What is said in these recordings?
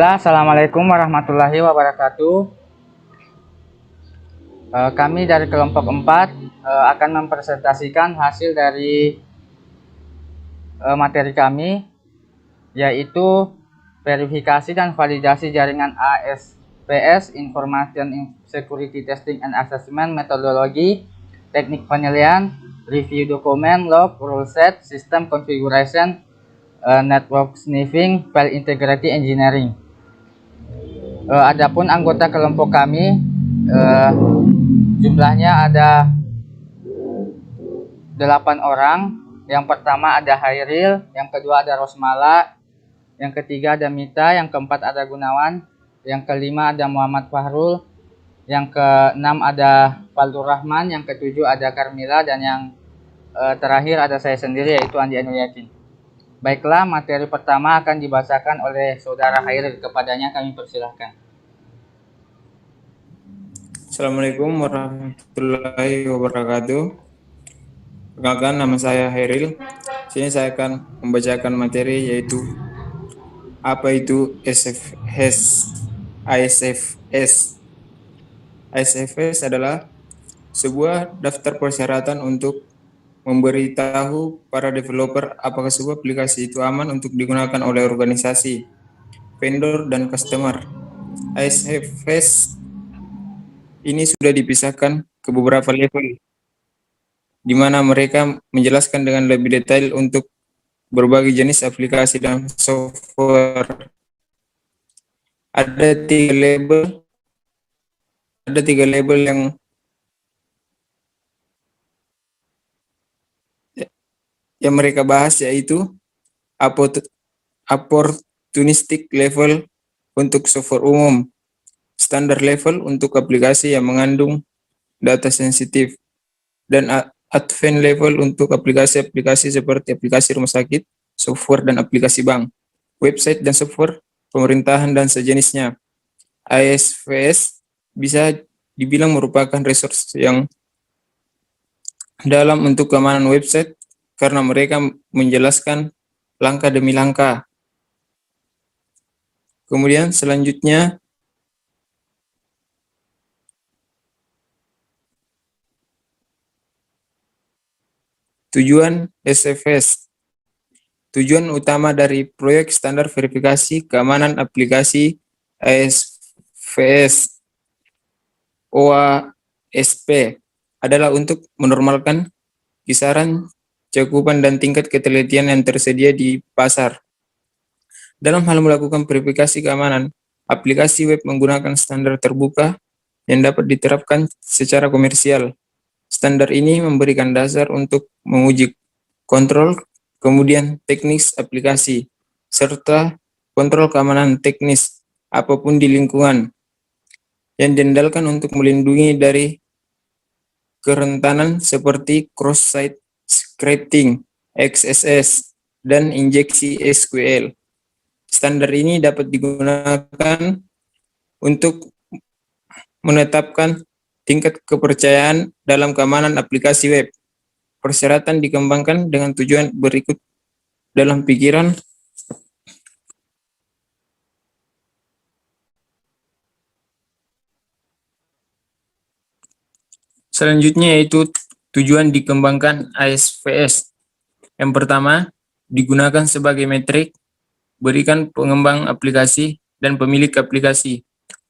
Bismillah, Assalamualaikum warahmatullahi wabarakatuh. Kami dari kelompok 4 akan mempresentasikan hasil dari materi kami, yaitu verifikasi dan validasi jaringan ASPS, Information Security Testing and Assessment Methodology, teknik penilaian, review dokumen, log, rule set, system configuration, network sniffing, file integrity engineering. Adapun anggota kelompok kami jumlahnya ada 8 orang. Yang pertama ada Hairil, yang kedua ada Rosmala, yang ketiga ada Mita, yang keempat ada Gunawan, yang kelima ada Muhammad Fahrul, yang keenam ada Faldur Rahman, yang ketujuh ada Karmila, dan yang terakhir ada saya sendiri, yaitu Andi Anuliatin. Baiklah, materi pertama akan dibacakan oleh saudara Hairil. Kepadanya kami persilahkan. Assalamualaikum warahmatullahi wabarakatuh. Perkenalkan, nama saya Hairil. Sini saya akan membacakan materi, yaitu apa itu ISFS. ISFS adalah sebuah daftar persyaratan untuk memberitahu para developer apakah sebuah aplikasi itu aman untuk digunakan oleh organisasi, vendor, dan customer. ISFS ini sudah dipisahkan ke beberapa level, di mana mereka menjelaskan dengan lebih detail untuk berbagai jenis aplikasi dan software. Ada tiga label yang mereka bahas, yaitu opportunistic level untuk software umum, standar level untuk aplikasi yang mengandung data sensitif, dan advanced level untuk aplikasi-aplikasi seperti aplikasi rumah sakit, software dan aplikasi bank, website dan software pemerintahan dan sejenisnya. ISVS bisa dibilang merupakan resource yang dalam untuk keamanan website karena mereka menjelaskan langkah demi langkah. Kemudian selanjutnya, tujuan SFS. Tujuan utama dari proyek standar verifikasi keamanan aplikasi ISVS OASP adalah untuk menormalkan kisaran cakupan dan tingkat ketelitian yang tersedia di pasar. Dalam hal melakukan verifikasi keamanan, aplikasi web menggunakan standar terbuka yang dapat diterapkan secara komersial. Standar ini memberikan dasar untuk menguji kontrol, kemudian teknis aplikasi, serta kontrol keamanan teknis apapun di lingkungan, yang diandalkan untuk melindungi dari kerentanan seperti cross-site scripting, XSS, dan injeksi SQL. Standar ini dapat digunakan untuk menetapkan tingkat kepercayaan dalam keamanan aplikasi web. Persyaratan dikembangkan dengan tujuan berikut dalam pikiran. Selanjutnya yaitu tujuan dikembangkan ISVS. Yang pertama, digunakan sebagai metrik, berikan pengembang aplikasi dan pemilik aplikasi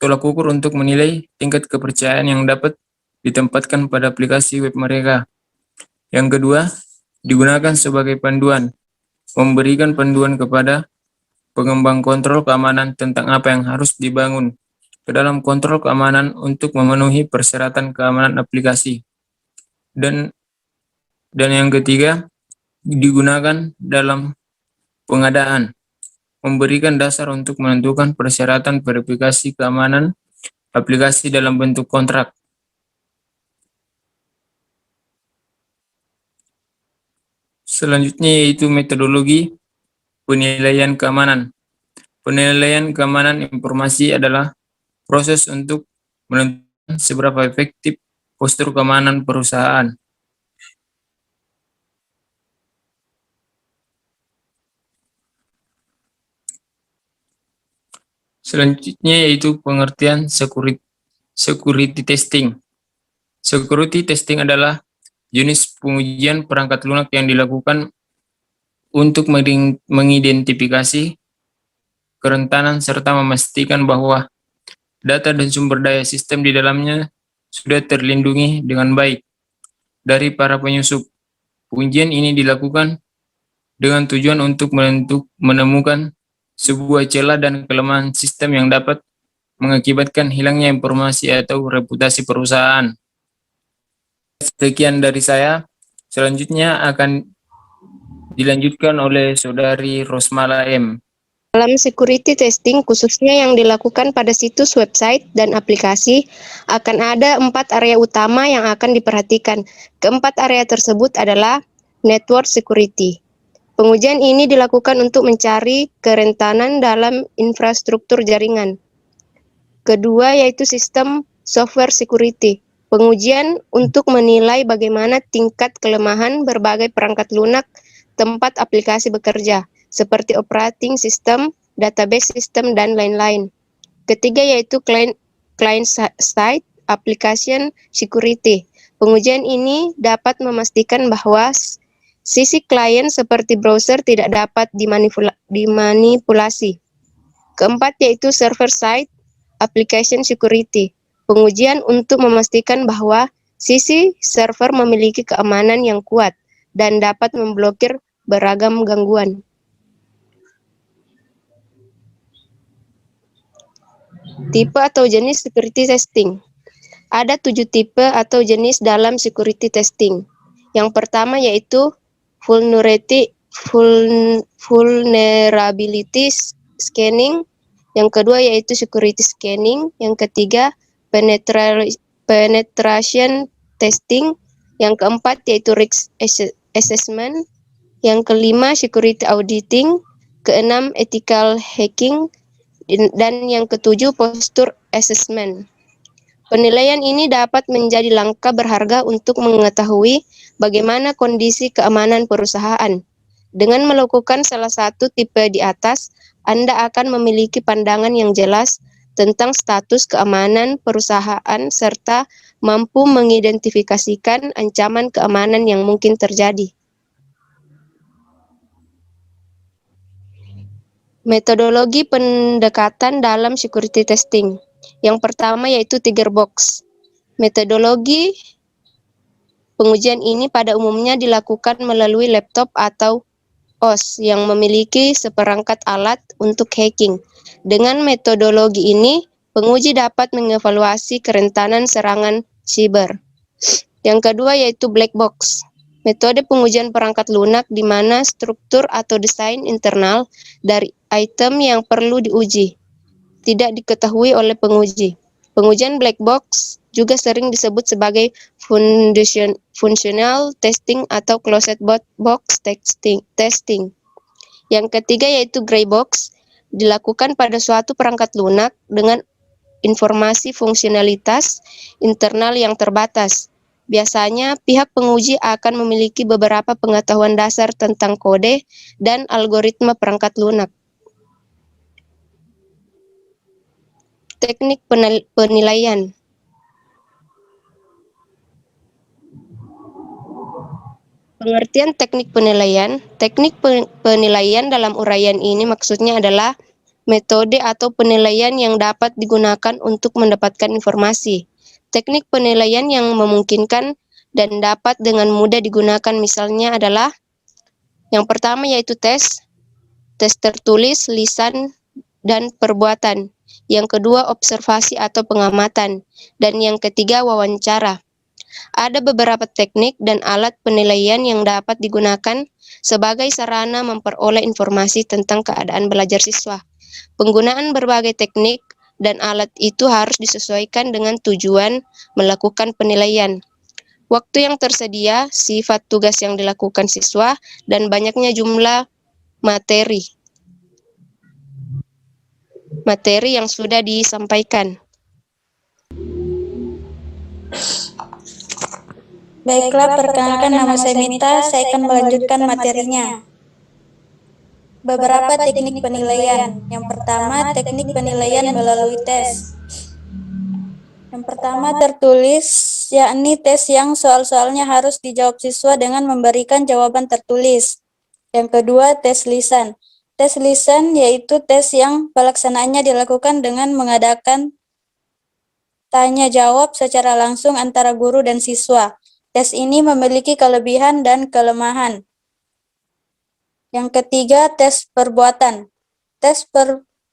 tolak ukur untuk menilai tingkat kepercayaan yang dapat ditempatkan pada aplikasi web mereka. Yang kedua, digunakan sebagai panduan, memberikan panduan kepada pengembang kontrol keamanan tentang apa yang harus dibangun ke dalam kontrol keamanan untuk memenuhi persyaratan keamanan aplikasi. Dan yang ketiga, digunakan dalam pengadaan, memberikan dasar untuk menentukan persyaratan verifikasi keamanan aplikasi dalam bentuk kontrak. Selanjutnya yaitu metodologi penilaian keamanan. Penilaian keamanan informasi adalah proses untuk menentukan seberapa efektif postur keamanan perusahaan. Selanjutnya yaitu pengertian security testing. Security testing adalah jenis pengujian perangkat lunak yang dilakukan untuk mengidentifikasi kerentanan serta memastikan bahwa data dan sumber daya sistem di dalamnya sudah terlindungi dengan baik dari para penyusup. Pengujian ini dilakukan dengan tujuan untuk menemukan sebuah celah dan kelemahan sistem yang dapat mengakibatkan hilangnya informasi atau reputasi perusahaan. Sekian dari saya. Selanjutnya akan dilanjutkan oleh Saudari Rosmala M. Dalam security testing, khususnya yang dilakukan pada situs website dan aplikasi, akan ada 4 area utama yang akan diperhatikan. Keempat area tersebut adalah network security. Pengujian ini dilakukan untuk mencari kerentanan dalam infrastruktur jaringan. Kedua yaitu sistem software security. Pengujian untuk menilai bagaimana tingkat kelemahan berbagai perangkat lunak tempat aplikasi bekerja, seperti operating system, database system, dan lain-lain. Ketiga yaitu client side application security. Pengujian ini dapat memastikan bahwa sisi klien seperti browser tidak dapat dimanipulasi. Keempat yaitu server side application security. Pengujian untuk memastikan bahwa sisi server memiliki keamanan yang kuat dan dapat memblokir beragam gangguan. Tipe atau jenis security testing. Ada 7 tipe atau jenis dalam security testing. Yang pertama yaitu vulnerability scanning. Yang kedua yaitu security scanning. Yang ketiga penetration testing. Yang keempat yaitu risk assessment. Yang kelima security auditing. Keenam ethical hacking. Dan yang ketujuh posture assessment. Penilaian ini dapat menjadi langkah berharga untuk mengetahui bagaimana kondisi keamanan perusahaan. Dengan melakukan salah satu tipe di atas, Anda akan memiliki pandangan yang jelas tentang status keamanan perusahaan serta mampu mengidentifikasikan ancaman keamanan yang mungkin terjadi. Metodologi pendekatan dalam security testing. Yang pertama yaitu Tiger Box. Metodologi pengujian ini pada umumnya dilakukan melalui laptop atau OS yang memiliki seperangkat alat untuk hacking. Dengan metodologi ini, penguji dapat mengevaluasi kerentanan serangan siber. Yang kedua yaitu Black Box. Metode pengujian perangkat lunak di mana struktur atau desain internal dari item yang perlu diuji tidak diketahui oleh penguji. Pengujian black box juga sering disebut sebagai functional testing atau closed box testing. Yang ketiga yaitu gray box, dilakukan pada suatu perangkat lunak dengan informasi fungsionalitas internal yang terbatas. Biasanya, pihak penguji akan memiliki beberapa pengetahuan dasar tentang kode dan algoritma perangkat lunak. Teknik penilaian. Pengertian teknik penilaian. Teknik penilaian dalam uraian ini maksudnya adalah metode atau penilaian yang dapat digunakan untuk mendapatkan informasi. Teknik penilaian yang memungkinkan dan dapat dengan mudah digunakan misalnya adalah yang pertama yaitu tes tertulis, lisan, dan perbuatan. Yang kedua observasi atau pengamatan. Dan yang ketiga wawancara. Ada beberapa teknik dan alat penilaian yang dapat digunakan sebagai sarana memperoleh informasi tentang keadaan belajar siswa. Penggunaan berbagai teknik dan alat itu harus disesuaikan dengan tujuan melakukan penilaian. Waktu yang tersedia, sifat tugas yang dilakukan siswa, dan banyaknya jumlah materi yang sudah disampaikan. Baiklah, perkenalkan nama saya Mita, saya akan melanjutkan materinya. Beberapa teknik penilaian. Yang pertama, teknik penilaian melalui tes. Yang pertama tertulis, yakni tes yang soal-soalnya harus dijawab siswa dengan memberikan jawaban tertulis. Yang kedua, tes lisan. Tes lisan yaitu tes yang pelaksanaannya dilakukan dengan mengadakan tanya jawab secara langsung antara guru dan siswa. Tes ini memiliki kelebihan dan kelemahan. Yang ketiga, tes perbuatan. Tes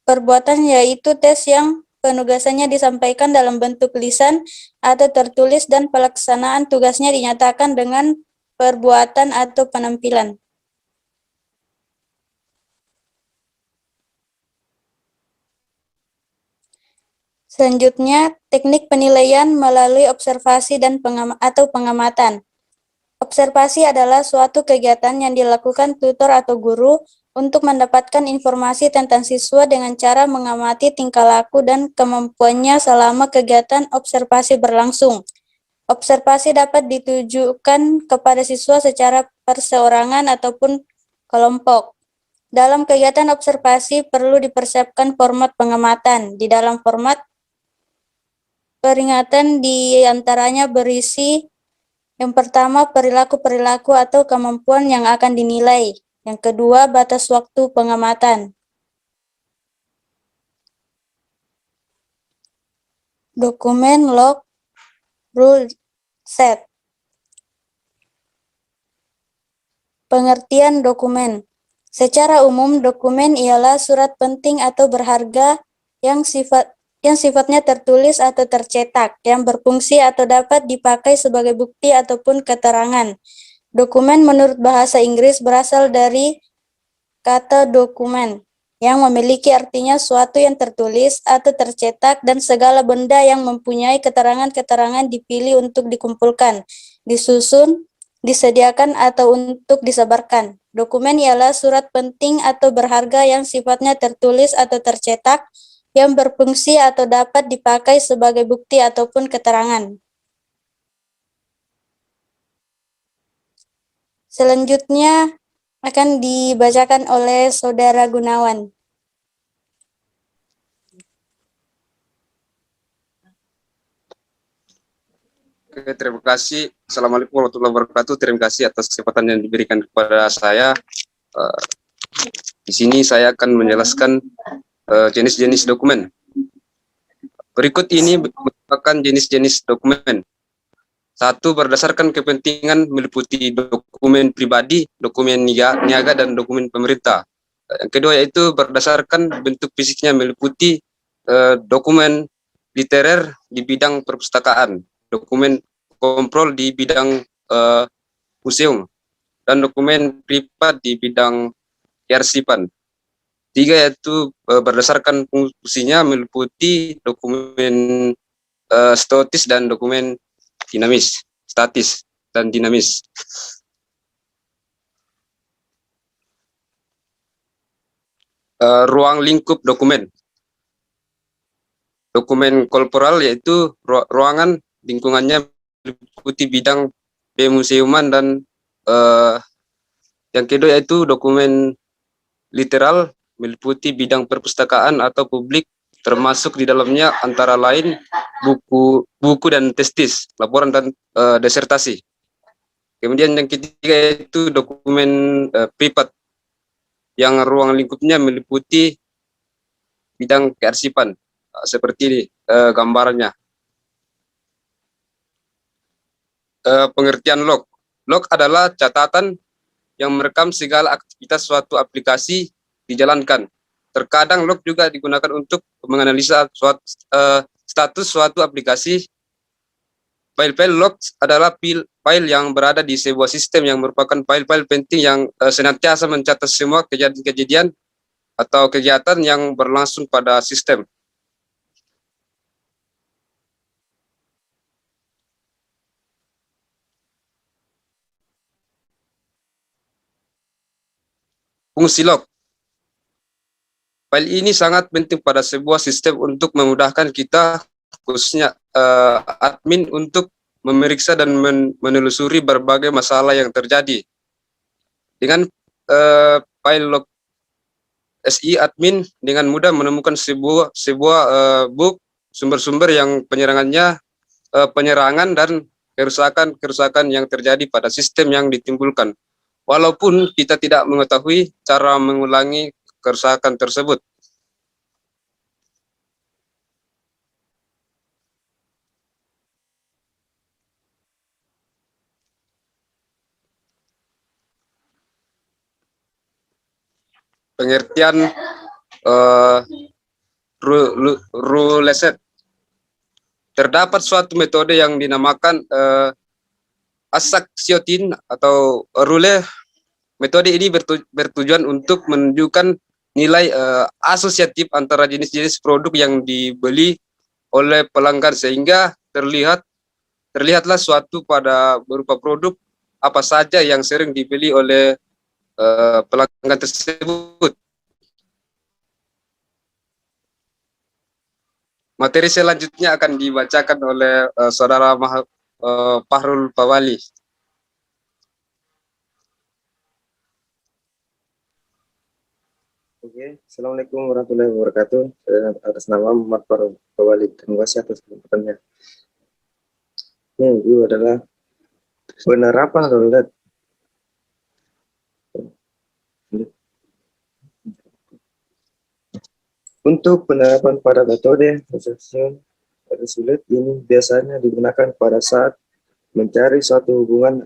perbuatan yaitu tes yang penugasannya disampaikan dalam bentuk lisan atau tertulis dan pelaksanaan tugasnya dinyatakan dengan perbuatan atau penampilan. Selanjutnya, teknik penilaian melalui observasi dan pengamatan. Observasi adalah suatu kegiatan yang dilakukan tutor atau guru untuk mendapatkan informasi tentang siswa dengan cara mengamati tingkah laku dan kemampuannya selama kegiatan observasi berlangsung. Observasi dapat ditujukan kepada siswa secara perseorangan ataupun kelompok. Dalam kegiatan observasi perlu dipersiapkan format pengamatan. Di dalam format peringatan di antaranya berisi yang pertama, perilaku-perilaku atau kemampuan yang akan dinilai. Yang kedua, batas waktu pengamatan. Dokumen, log, rule, set. Pengertian dokumen. Secara umum, dokumen ialah surat penting atau berharga yang sifatnya tertulis atau tercetak, yang berfungsi atau dapat dipakai sebagai bukti ataupun keterangan. Dokumen menurut bahasa Inggris berasal dari kata dokumen, yang memiliki artinya suatu yang tertulis atau tercetak dan segala benda yang mempunyai keterangan-keterangan dipilih untuk dikumpulkan, disusun, disediakan, atau untuk disebarkan. Dokumen ialah surat penting atau berharga yang sifatnya tertulis atau tercetak, yang berfungsi atau dapat dipakai sebagai bukti ataupun keterangan. Selanjutnya akan dibacakan oleh Saudara Gunawan. Oke, terima kasih. Assalamualaikum warahmatullahi wabarakatuh. Terima kasih atas kesempatan yang diberikan kepada saya. Di sini saya akan menjelaskan jenis-jenis dokumen. Berikut ini merupakan jenis-jenis dokumen. Satu, berdasarkan kepentingan meliputi dokumen pribadi, dokumen niaga, dan dokumen pemerintah. Yang kedua yaitu berdasarkan bentuk fisiknya meliputi dokumen literer di bidang perpustakaan, dokumen kontrol di bidang museum, dan dokumen privat di bidang kearsipan. Tiga yaitu berdasarkan fungsinya meliputi dokumen statis dan dokumen statis dan dinamis. Ruang lingkup dokumen. Dokumen korporal yaitu ruangan lingkungannya meliputi bidang pemuseuman dan yang kedua yaitu dokumen literal meliputi bidang perpustakaan atau publik, termasuk di dalamnya antara lain buku dan testis, laporan dan disertasi. Kemudian yang ketiga yaitu dokumen privat yang ruang lingkupnya meliputi bidang kearsipan, seperti ini gambarannya. Pengertian log. Log adalah catatan yang merekam segala aktivitas suatu aplikasi dijalankan. Terkadang log juga digunakan untuk menganalisa status suatu aplikasi. File-file log adalah file yang berada di sebuah sistem yang merupakan file-file penting yang senantiasa mencatat semua kejadian-kejadian atau kegiatan yang berlangsung pada sistem. Fungsi log. File ini sangat penting pada sebuah sistem untuk memudahkan kita, khususnya admin, untuk memeriksa dan menelusuri berbagai masalah yang terjadi. Dengan file log SI admin dengan mudah menemukan sebuah book sumber-sumber yang penyerangan dan kerusakan yang terjadi pada sistem yang ditimbulkan, walaupun kita tidak mengetahui cara mengulangi kerusakan tersebut. Pengertian rule set. Terdapat suatu metode yang dinamakan asaksiotin atau rule. Metode ini bertujuan untuk menunjukkan nilai asosiatif antara jenis-jenis produk yang dibeli oleh pelanggan, sehingga terlihatlah suatu pada berupa produk apa saja yang sering dibeli oleh pelanggan tersebut. Materi selanjutnya akan dibacakan oleh Saudara Fahrul Pawali. Oke, Assalamualaikum warahmatullahi wabarakatuh. Atas nama Muhammad Fahrul Pawali, terima kasih atas kesempatannya. Ini adalah penerapan roulette. Untuk penerapan pada metode transaksi roulette ini biasanya digunakan pada saat mencari suatu hubungan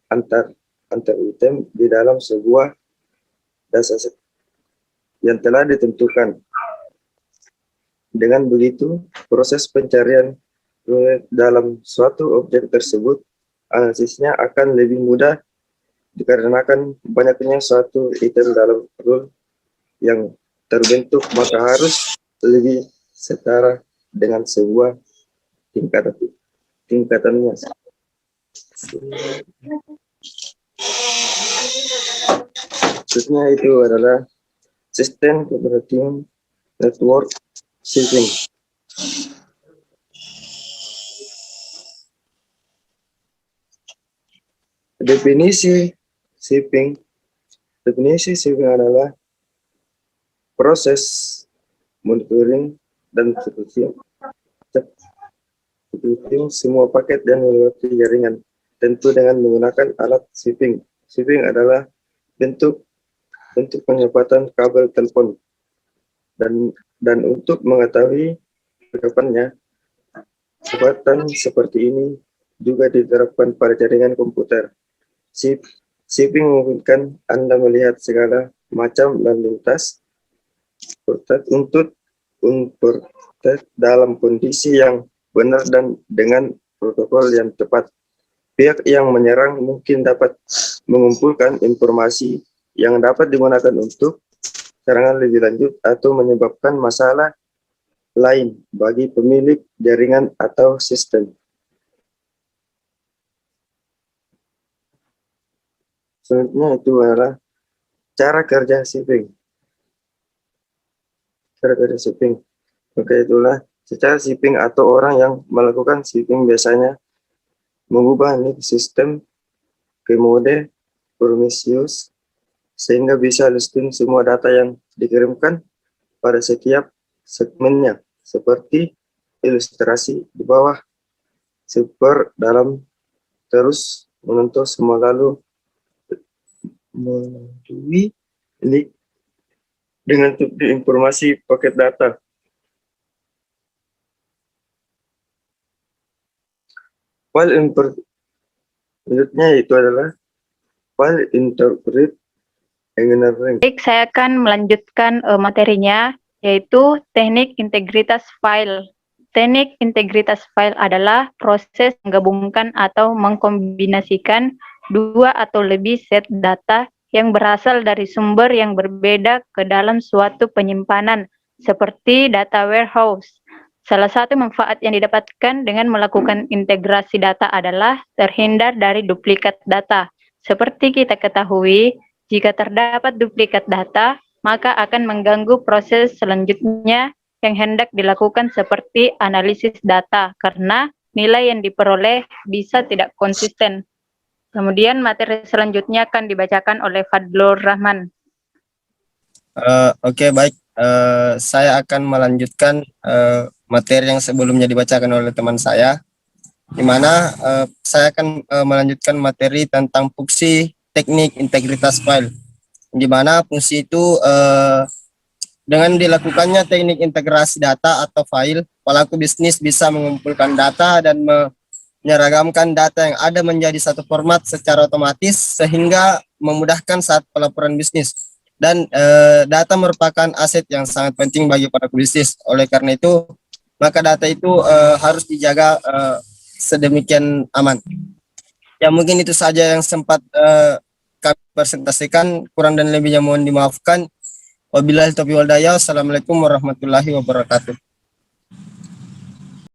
antar item di dalam sebuah dataset yang telah ditentukan. Dengan begitu, proses pencarian roulette dalam suatu objek tersebut, analisisnya akan lebih mudah dikarenakan banyaknya suatu item dalam rule yang terbentuk, maka harus lebih setara dengan sebuah tingkatannya. Selanjutnya itu adalah sistem cooperative network shipping. Definisi shipping adalah proses monitoring dan execution semua paket dan melewati jaringan, tentu dengan menggunakan alat shipping. Shipping adalah bentuk penyebatan kabel telepon, dan untuk mengetahui penerapannya, jabatan seperti ini juga diterapkan pada jaringan komputer. Shipping memungkinkan Anda melihat segala macam lalu lintas untuk dalam kondisi yang benar dan dengan protokol yang tepat. Pihak yang menyerang mungkin dapat mengumpulkan informasi yang dapat digunakan untuk serangan lebih lanjut atau menyebabkan masalah lain bagi pemilik jaringan atau sistem. Selanjutnya itu adalah cara kerja shipping. Maka itulah secara shipping atau orang yang melakukan shipping biasanya mengubah sistem ke mode Prometheus sehingga bisa listing semua data yang dikirimkan pada setiap segmennya, seperti ilustrasi di bawah. Super dalam terus menentu semua lalu melalui link dengan informasi paket data. File selanjutnya itu adalah file interpret engineering. Baik, saya akan melanjutkan materinya, yaitu teknik integritas file. Teknik integritas file adalah proses menggabungkan atau mengkombinasikan dua atau lebih set data yang berasal dari sumber yang berbeda ke dalam suatu penyimpanan, seperti data warehouse. Salah satu manfaat yang didapatkan dengan melakukan integrasi data adalah terhindar dari duplikat data. Seperti kita ketahui, jika terdapat duplikat data, maka akan mengganggu proses selanjutnya yang hendak dilakukan seperti analisis data, karena nilai yang diperoleh bisa tidak konsisten. Kemudian materi selanjutnya akan dibacakan oleh Fadlur Rahman. Oke, baik. Saya akan melanjutkan materi yang sebelumnya dibacakan oleh teman saya, di mana saya akan melanjutkan materi tentang fungsi teknik integritas file, di mana fungsi itu dengan dilakukannya teknik integrasi data atau file, pelaku bisnis bisa mengumpulkan data dan menyeragamkan data yang ada menjadi satu format secara otomatis sehingga memudahkan saat pelaporan bisnis. Dan data merupakan aset yang sangat penting bagi pelaku bisnis. Oleh karena itu, maka data itu harus dijaga sedemikian aman. Ya, mungkin itu saja yang sempat kami presentasikan. Kurang dan lebihnya mohon dimaafkan. Wabillahi taufiq wal hidayah. Wassalamualaikum warahmatullahi wabarakatuh.